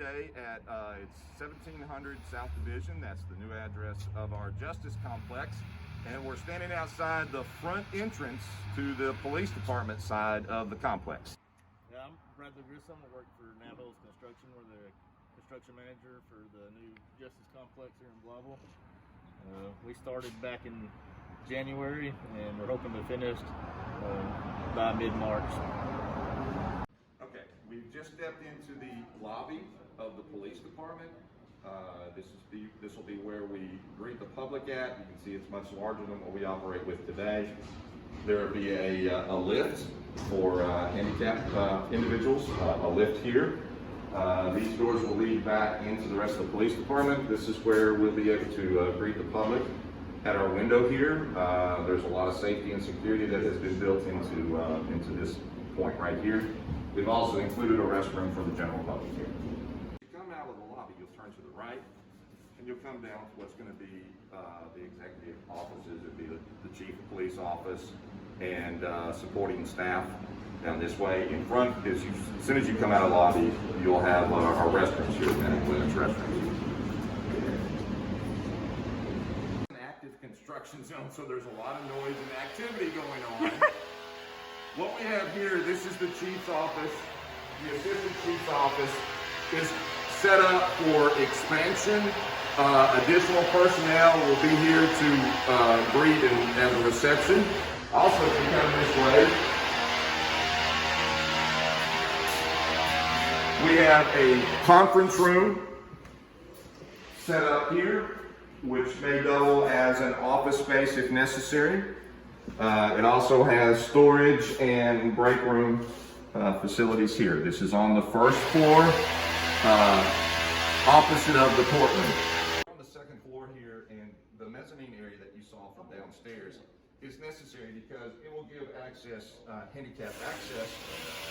today at it's 1700 South Division. That's the new address of our Justice Complex. And we're standing outside the front entrance to the police department side of the complex. Yeah, I'm Bradley Grissom. I work for Navos Construction. We're the construction manager for the new Justice Complex here in Blytheville. We started back in January, and we're hoping to finish by mid-March. Okay, we've just stepped into the lobby of the police department. This will be where we greet the public at. You can see it's much larger than what we operate with today. There will be a lift for handicapped individuals, a lift here. These doors will lead back into the rest of the police department. This is where we'll be able to greet the public. At our window here, there's a lot of safety and security that has been built into this point right here. We've also included a restroom for the general public here. You come out of the lobby, you'll turn to the right, and you'll come down to what's going to be the executive offices. It'll be the chief of police office and supporting staff down this way. In front, as soon as you come out of the lobby, you'll have our restrooms here, women's restrooms. It's an active construction zone, so there's a lot of noise and activity going on. What we have here, this is the chief's office. The assistant chief's office is set up for expansion. Additional personnel will be here to greet and as a reception. Also, if you come this way, we have a conference room set up here, which may double as an office space if necessary. It also has storage and break room facilities here. This is on the first floor, opposite of the courtroom. On the second floor here, and the mezzanine area that you saw from downstairs is necessary because it will give access, handicap access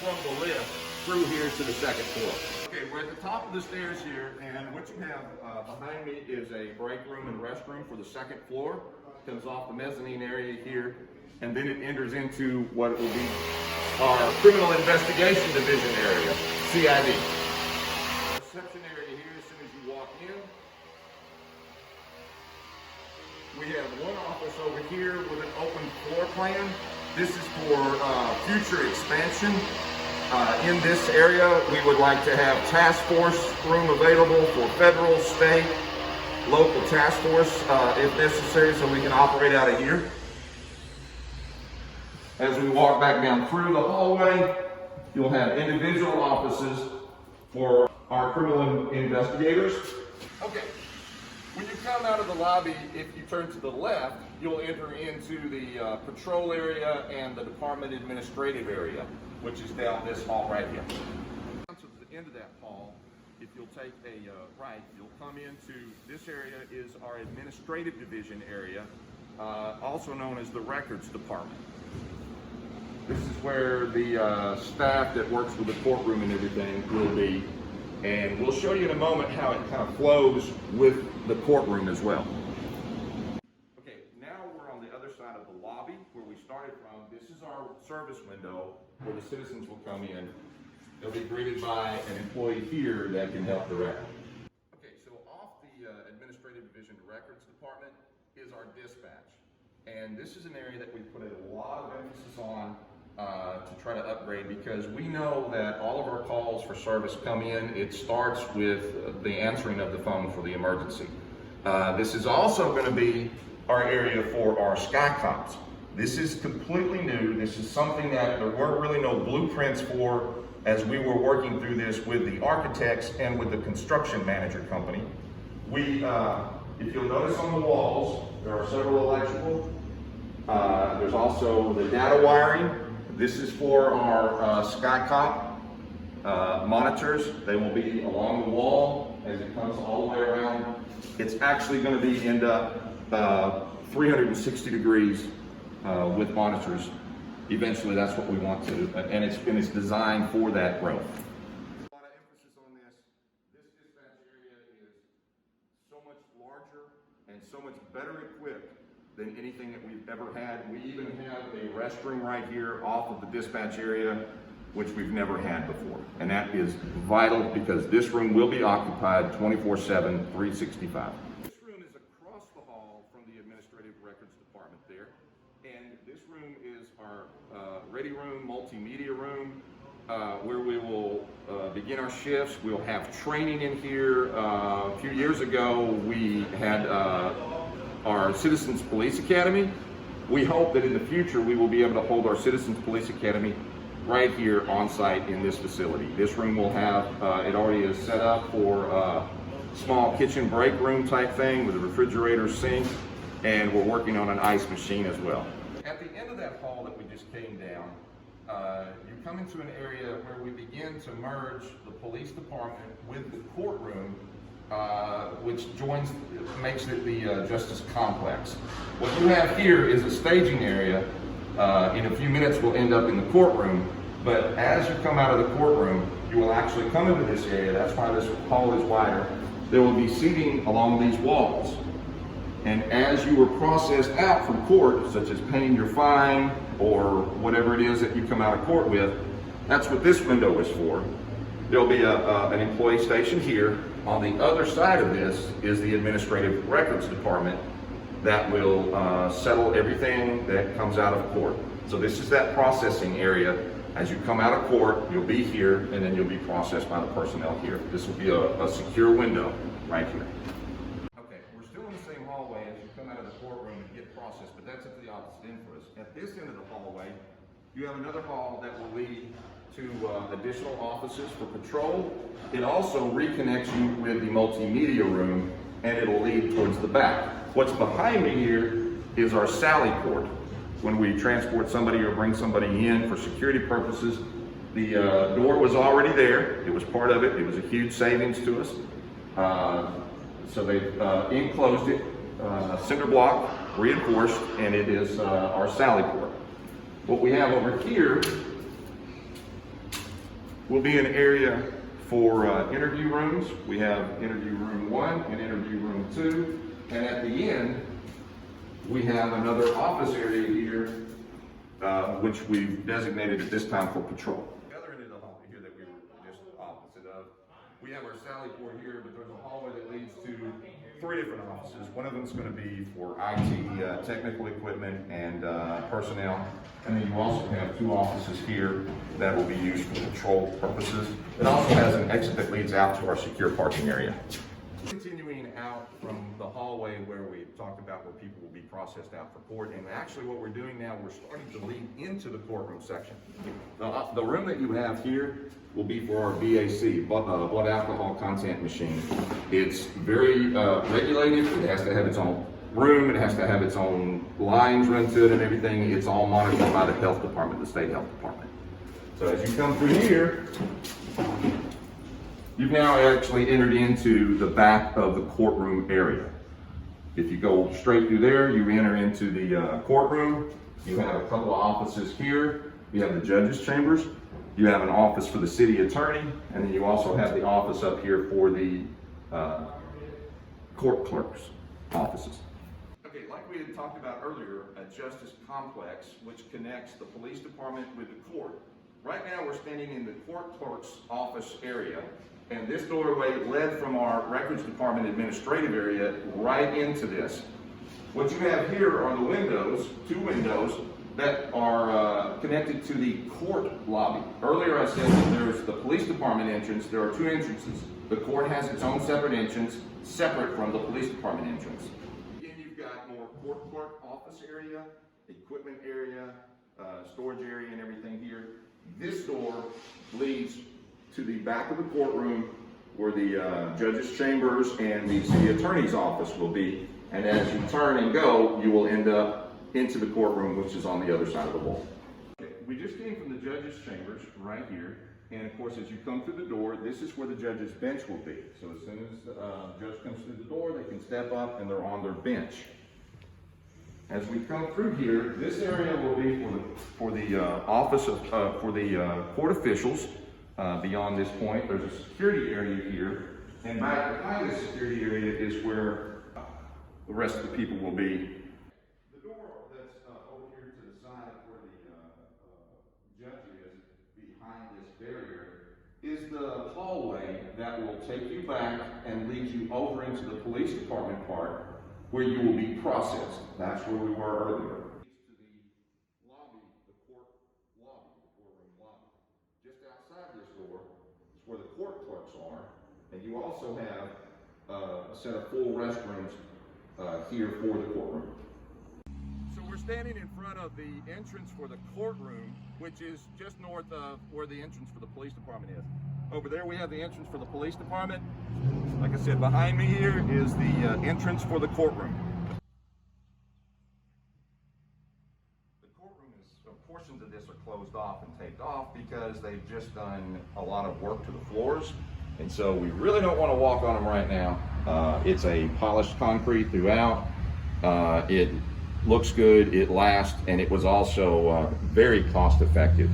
from the lift through here to the second floor. Okay, we're at the top of the stairs here, and what you have behind me is a break room and restroom for the second floor. Comes off the mezzanine area here, and then it enters into what will be our criminal investigation division area, CID. Reception area here as soon as you walk in. We have one office over here with an open floor plan. This is for future expansion. In this area, we would like to have task force room available for federal, state, local task force if necessary, so we can operate out of here. As we walk back down through the hallway, you'll have individual offices for our criminal investigators. Okay, when you come out of the lobby, if you turn to the left, you'll enter into the patrol area and the department administrative area, which is down this hall right here. To the end of that hall, if you'll take a right, you'll come into this area is our administrative division area, also known as the records department. This is where the staff that works with the courtroom and everything will be, and we'll show you in a moment how it kind of flows with the courtroom as well. Okay, now we're on the other side of the lobby where we started from. This is our service window where the citizens will come in. They'll be greeted by an employee here that can help direct. Okay, so off the administrative division records department is our dispatch. And this is an area that we put a lot of emphasis on to try to upgrade, because we know that all of our calls for service come in. It starts with the answering of the phone for the emergency. This is also going to be our area for our sky cops. This is completely new. This is something that there weren't really no blueprints for as we were working through this with the architects and with the construction manager company. We, if you'll notice on the walls, there are several electrical. There's also the data wiring. This is for our SkyCop monitors. They will be along the wall as it comes all the way around. It's actually going to be end up 360 degrees with monitors. Eventually, that's what we want to, and it's designed for that growth. A lot of emphasis on this. This dispatch area is so much larger and so much better equipped than anything that we've ever had. We even have a restroom right here off of the dispatch area. which we've never had before. And that is vital because this room will be occupied 24/7, 365. This room is across the hall from the Administrative Records Department there. And this room is our ready room, multimedia room, where we will begin our shifts. We'll have training in here. A few years ago, we had our Citizens Police Academy. We hope that in the future we will be able to hold our Citizens Police Academy right here on site in this facility. This room will have, it already is set up for a small kitchen break room type thing with a refrigerator, sink, and we're working on an ice machine as well. At the end of that hall that we just came down, you come into an area where we begin to merge the police department with the courtroom, which makes it the Justice Complex. What you have here is a staging area. In a few minutes we'll end up in the courtroom, but as you come out of the courtroom, you will actually come into this area. That's why this hall is wider. There will be seating along these walls. And as you were processed out from court, such as paying your fine or whatever it is that you come out of court with, that's what this window is for. There'll be an employee station here. On the other side of this is the Administrative Records Department that will settle everything that comes out of court. So this is that processing area. As you come out of court, you'll be here, and then you'll be processed by the personnel here. This will be a secure window right here. Okay, we're still in the same hallway as you come out of the courtroom and get processed, but that's at the opposite end for us. At this end of the hallway, you have another hall that will lead to additional offices for patrol. It also reconnects you with the multimedia room, and it'll lead towards the back. What's behind me here is our sally port. When we transport somebody or bring somebody in for security purposes, the door was already there. It was part of it. It was a huge savings to us. So they've enclosed it, cinder block, reinforced, and it is our sally port. What we have over here will be an area for interview rooms. We have interview room 1 and interview room 2. And at the end, we have another office area here, which we've designated at this time for patrol. The other end of the hallway here that we were just opposite of, we have our sally port here, but there's a hallway that leads to 3 different offices. One of them is going to be for IT, technical equipment, and personnel. And then you also have 2 offices here that will be used for patrol purposes. It also has an exit that leads out to our secure parking area. Continuing out from the hallway where we talked about where people will be processed out for court, and actually what we're doing now, we're starting to lead into the courtroom section. The room that you have here will be for our BAC, blood alcohol content machine. It's very regulated. It has to have its own room. It has to have its own lines run to it and everything. It's all monitored by the health department, the state health department. So as you come through here, you've now actually entered into the back of the courtroom area. If you go straight through there, you enter into the courtroom. You have a couple of offices here. You have the judge's chambers. You have an office for the city attorney, and then you also have the office up here for the court clerk's offices. Okay, like we had talked about earlier, a justice complex which connects the police department with the court. Right now we're standing in the court clerk's office area, and this doorway led from our records department administrative area right into this. What you have here are the windows, 2 windows, that are connected to the court lobby. Earlier I said that there's the police department entrance. There are 2 entrances. The court has its own separate entrance, separate from the police department entrance. Again, you've got more court clerk office area, equipment area, storage area and everything here. This door leads to the back of the courtroom where the judge's chambers and the city attorney's office will be. And as you turn and go, you will end up into the courtroom, which is on the other side of the wall. Okay, we just came from the judge's chambers right here. And of course, as you come through the door, this is where the judge's bench will be. So as soon as the judge comes through the door, they can step up and they're on their bench. As we come through here, this area will be for the office of for the court officials. Beyond this point, there's a security area here, and back behind the security area is where the rest of the people will be. The door that's over here to the side where the judge is, behind barrier is the hallway that will take you back and lead you over into the police department part where you will be processed. That's where we were earlier. To the lobby, the court lobby, the courtroom lobby. Just outside this door is where the court clerks are, and you also have a set of full restrooms here for the courtroom. So we're standing in front of the entrance for the courtroom, which is just north of where the entrance for the police department is. Over there we have the entrance for the police department. Like I said, behind me here is the entrance for the courtroom. The courtroom is, portions of this are closed off and taped off because they've just done a lot of work to the floors. And so we really don't want to walk on them right now. It's a polished concrete throughout. It looks good, it lasts, and it was also very cost effective.